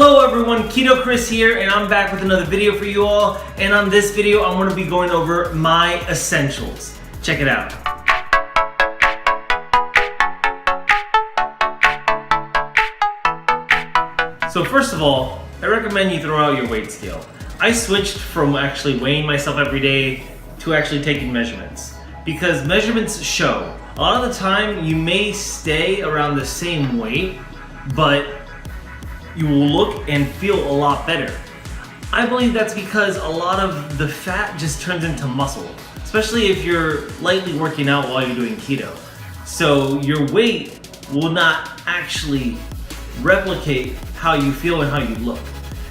Hello everyone, Keto Cris here, and I'm back with another video for you all. And on this video, I'm going to be going over my essentials. Check it out. So first of all, I recommend you throw out your weight scale. I switched from actually weighing myself every day to actually taking measurements, because measurements show. A lot of the time, you may stay around the same weight, but you will look and feel a lot better. I believe that's because a lot of the fat just turns into muscle, especially if you're lightly working out while you're doing keto. So your weight will not actually replicate how you feel and how you look.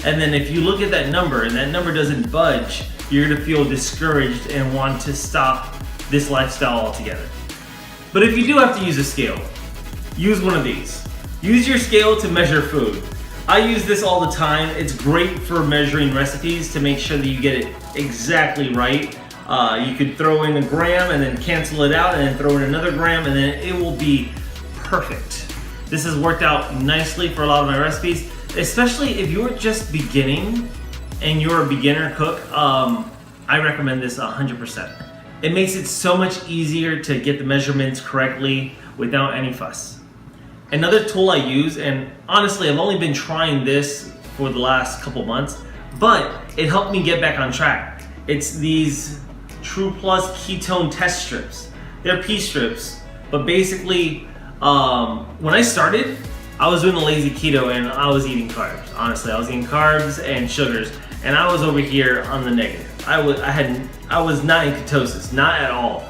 And then if you look at that number and that number doesn't budge, you're gonna feel discouraged and want to stop this lifestyle altogether. But if you do have to use a scale, use one of these. Use your scale to measure food. I use this all the time. It's great for measuring recipes to make sure that you get it exactly right. You could throw in a gram and then cancel it out and then throw in another gram and then it will be perfect. This has worked out nicely for a lot of my recipes, especially if you're just beginning and you're a beginner cook. I recommend this 100%. It makes it so much easier to get the measurements correctly without any fuss. Another tool I use, and honestly I've only been trying this for the last couple months, but it helped me get back on track. It's these True Plus Ketone test strips. They're pea strips, but basically when I started, I was doing the lazy keto and I was eating carbs. Honestly, I was eating carbs and sugars, and I was over here on the negative. I was not in ketosis, not at all.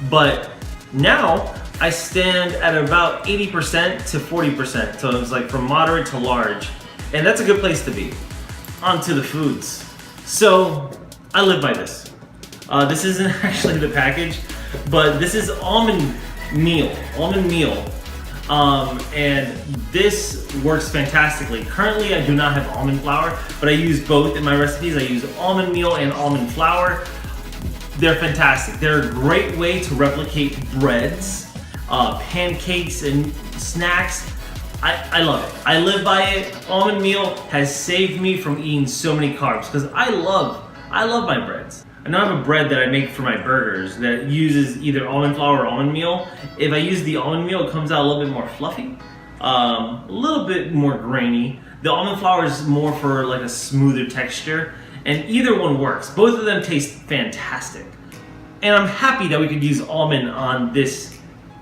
But now I stand at about 80% to 40%. So it was like from moderate to large. And that's a good place to be. On to the foods. So I live by this. This isn't actually the package, but this is almond meal. And this works fantastically. Currently I do not have almond flour, but I use both in my recipes. I use almond meal and almond flour. They're fantastic. They're a great way to replicate breads, pancakes and snacks. I love it. I live by it. Almond meal has saved me from eating so many carbs because I love my breads. I now have a bread that I make for my burgers that uses either almond flour or almond meal. If I use the almond meal, it comes out a little bit more fluffy, a little bit more grainy. The almond flour is more for like a smoother texture, and either one works. Both of them taste fantastic. And I'm happy that we could use almond on this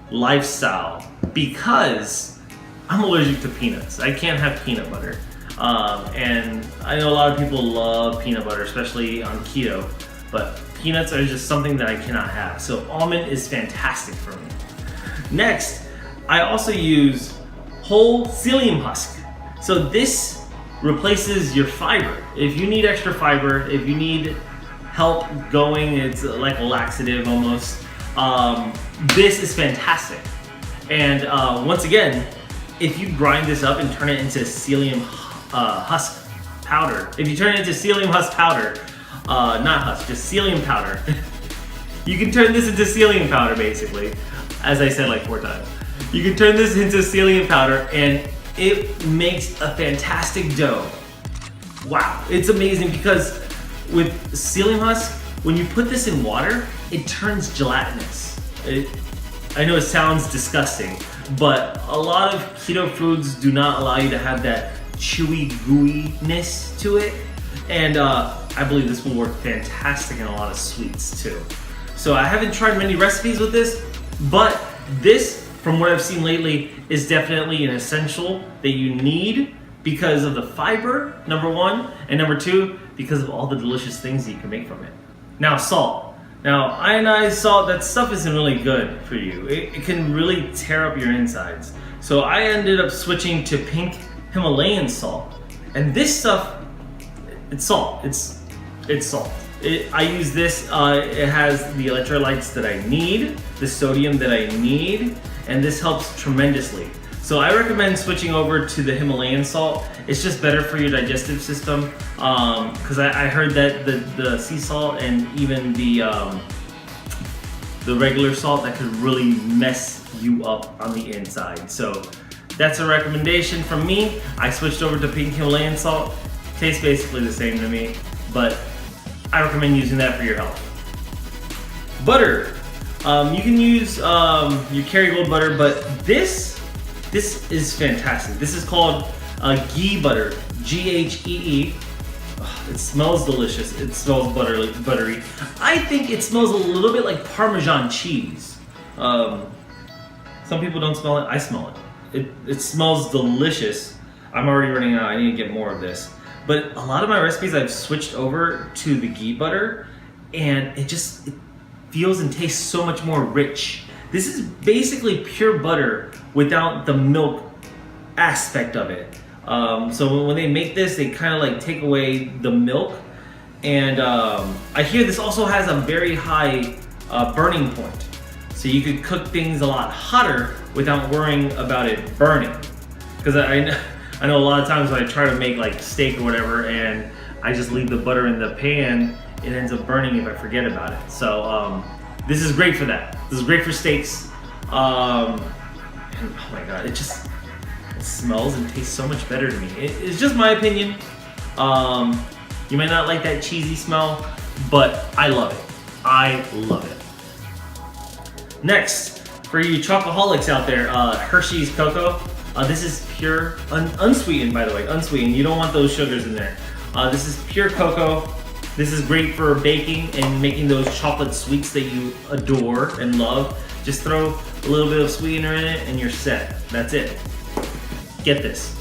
lifestyle because I'm allergic to peanuts. I can't have peanut butter. And I know a lot of people love peanut butter, especially on keto, but peanuts are just something that I cannot have. So almond is fantastic for me. Next, I also use whole psyllium husk. So this replaces your fiber. If you need extra fiber, if you need help going, it's like a laxative almost, this is fantastic. And once again, if you grind this up and turn it into psyllium husk powder, not husk, just psyllium powder, you can turn this into psyllium powder basically, as I said like 4 times. You can turn this into psyllium powder and it makes a fantastic dough. Wow, it's amazing because with psyllium husk, when you put this in water, it turns gelatinous. I know it sounds disgusting, but a lot of keto foods do not allow you to have that chewy gooiness to it. And I believe this will work fantastic in a lot of sweets too. So I haven't tried many recipes with this, but this, from what I've seen lately, is definitely an essential that you need because of the fiber, number one, and number two, because of all the delicious things that you can make from it. Now, salt. Now, ionized salt, that stuff isn't really good for you. It can really tear up your insides. So I ended up switching to pink Himalayan salt. And this stuff, it's salt. It's salt. I use this, it has the electrolytes that I need, the sodium that I need, and this helps tremendously. So I recommend switching over to the Himalayan salt. It's just better for your digestive system, because I heard that the sea salt and even the regular salt, that could really mess you up on the inside. So That's a recommendation from me. I switched over to pink Himalayan salt. Tastes basically the same to me, but I recommend using that for your health. Butter. You can use your Kerrygold butter, but this is fantastic. This is called ghee butter, Ghee. It smells delicious. It smells buttery. I think it smells a little bit like Parmesan cheese. Some people don't smell it. I smell it. It smells delicious. I'm already running out. I need to get more of this. But a lot of my recipes I've switched over to the ghee butter, and it feels and tastes so much more rich. This is basically pure butter without the milk aspect of it. So when they make this, they kind of like take away the milk. And I hear this also has a very high burning point. So you could cook things a lot hotter without worrying about it burning. Because I know a lot of times when I try to make like steak or whatever and I just leave the butter in the pan, it ends up burning if I forget about it. So this is great for that. This is great for steaks. And oh my god, it smells and tastes so much better to me. It's just my opinion. You might not like that cheesy smell, but I love it. I love it. Next, for you chocoholics out there, Hershey's Cocoa. This is pure, unsweetened by the way, unsweetened. You don't want those sugars in there. This is pure cocoa. This is great for baking and making those chocolate sweets that you adore and love. Just throw a little bit of sweetener in it and you're set. That's it. Get this.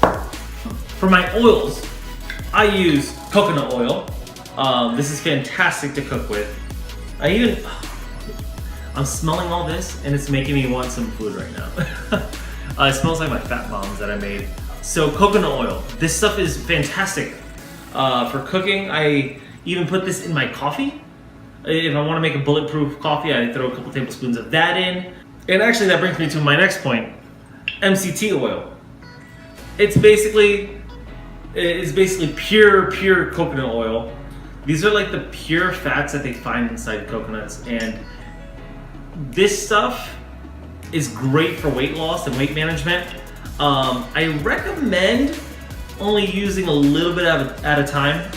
For my oils, I use coconut oil. This is fantastic to cook with. I'm smelling all this and it's making me want some food right now. It smells like my fat bombs that I made. So coconut oil, this stuff is fantastic for cooking. I even put this in my coffee. If I want to make a bulletproof coffee, I throw a couple tablespoons of that in. And actually that brings me to my next point, MCT oil. It's basically pure coconut oil. These are like the pure fats that they find inside coconuts, and this stuff is great for weight loss and weight management. I recommend only using a little bit at a time.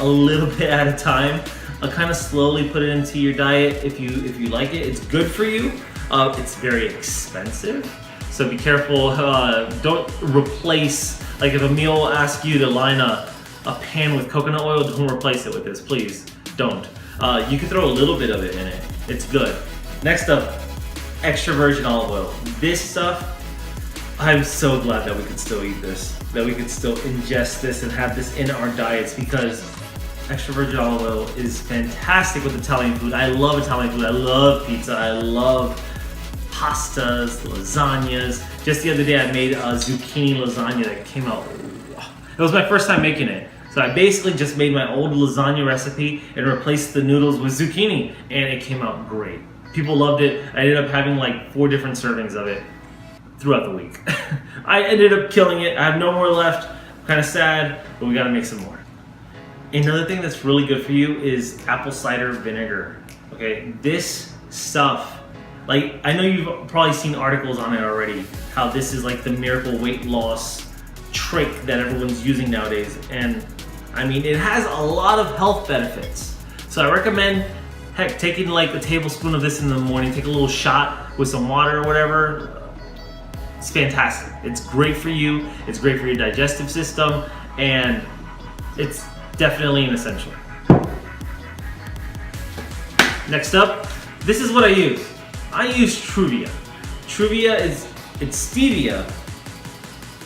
Kind of slowly put it into your diet if you like it. It's good for you. It's very expensive, so be careful. Don't replace, like if a meal asks you to line a pan with coconut oil, don't replace it with this, please. Don't. You can throw a little bit of it in it. It's good. Next up, extra virgin olive oil. This stuff, I'm so glad that we could still eat this, that we could still ingest this and have this in our diets, because extra virgin olive oil is fantastic with Italian food. I love Italian food. I love pizza. I love pastas, lasagnas. Just the other day I made a zucchini lasagna that came out. It was my first time making it. So I basically just made my old lasagna recipe and replaced the noodles with zucchini, and it came out great. People loved it. I ended up having like 4 different servings of it throughout the week. I ended up killing it. I have no more left. I'm kind of sad, but we gotta make some more. Another thing that's really good for you is apple cider vinegar. Okay, this stuff, like I know you've probably seen articles on it already, how this is like the miracle weight loss trick that everyone's using nowadays. And I mean, it has a lot of health benefits. So I recommend, heck, taking like a tablespoon of this in the morning, take a little shot with some water or whatever. It's fantastic. It's great for you. It's great for your digestive system, and it's definitely an essential. Next up, this is what I use. I use Truvia. Truvia it's stevia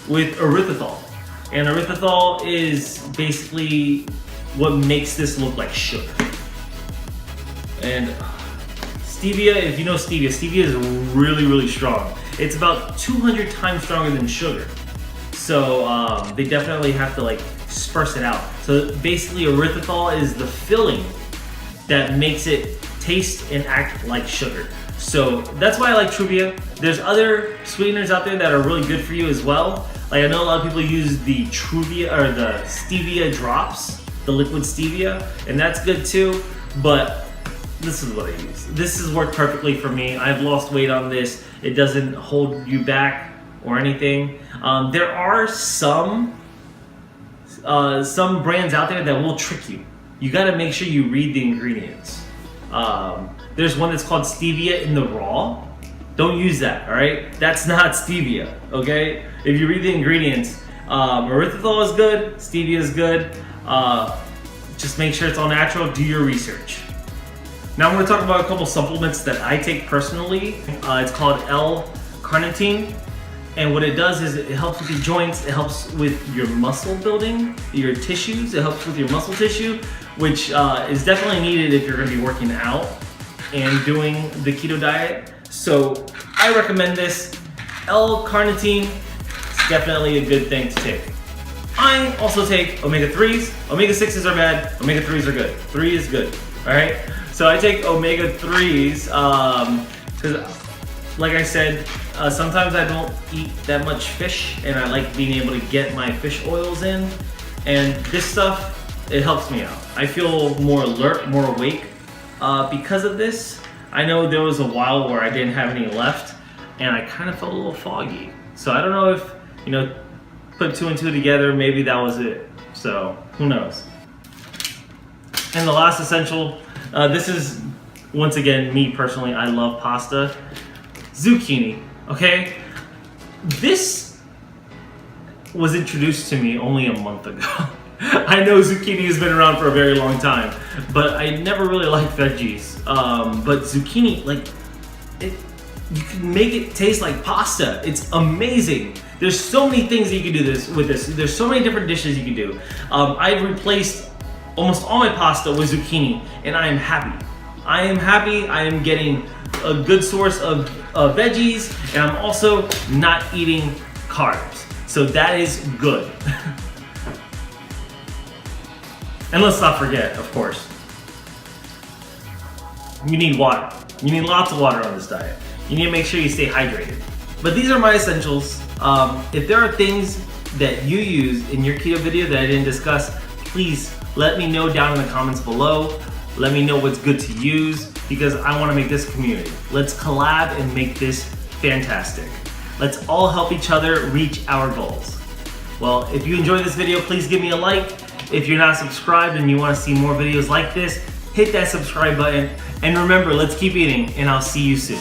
with erythritol. And erythritol is basically what makes this look like sugar. And stevia, if you know stevia is really, really strong. It's about 200 times stronger than sugar. So they definitely have to like sparse it out. So basically erythritol is the filling that makes it taste and act like sugar. So that's why I like Truvia. There's other sweeteners out there that are really good for you as well. Like I know a lot of people use the Truvia or the stevia drops, the liquid stevia, and that's good too, but this is what I use. This has worked perfectly for me. I've lost weight on this. It doesn't hold you back. or anything. There are some brands out there that will trick you. You got to make sure you read the ingredients. There's one that's called stevia in the raw. Don't use that, all right? That's not stevia, okay? If you read the ingredients, erythritol is good, stevia is good. Just make sure it's all natural. Do your research. Now I'm going to talk about a couple supplements that I take personally. It's called L-carnitine. And what it does is it helps with your joints, it helps with your muscle building, your tissues, it helps with your muscle tissue, which is definitely needed if you're going to be working out and doing the keto diet. So I recommend this. L-carnitine is definitely a good thing to take. I also take omega-3s. Omega-6s are bad, omega-3s are good. 3 is good, all right? So I take omega-3s because, like I said, sometimes I don't eat that much fish, and I like being able to get my fish oils in. And this stuff, it helps me out. I feel more alert, more awake because of this. I know there was a while where I didn't have any left, and I kind of felt a little foggy. So I don't know if, put 2 and 2 together, maybe that was it. So who knows? And the last essential, this is, once again, me personally, I love pasta. Zucchini, okay? This was introduced to me only a month ago. I know zucchini has been around for a very long time, but I never really liked veggies. But zucchini, you can make it taste like pasta. It's amazing. There's so many things that you can do with this. There's so many different dishes you can do. I've replaced almost all my pasta with zucchini, and I am happy. I am happy. I am getting a good source of veggies, and I'm also not eating carbs. So that is good. And let's not forget, of course, you need water. You need lots of water on this diet. You need to make sure you stay hydrated. But these are my essentials. If there are things that you use in your keto video that I didn't discuss, please let me know down in the comments below. Let me know what's good to use, because I want to make this community. Let's collab and make this fantastic. Let's all help each other reach our goals. Well, if you enjoyed this video, please give me a like. If you're not subscribed and you want to see more videos like this, hit that subscribe button. And remember, let's keep eating, and I'll see you soon.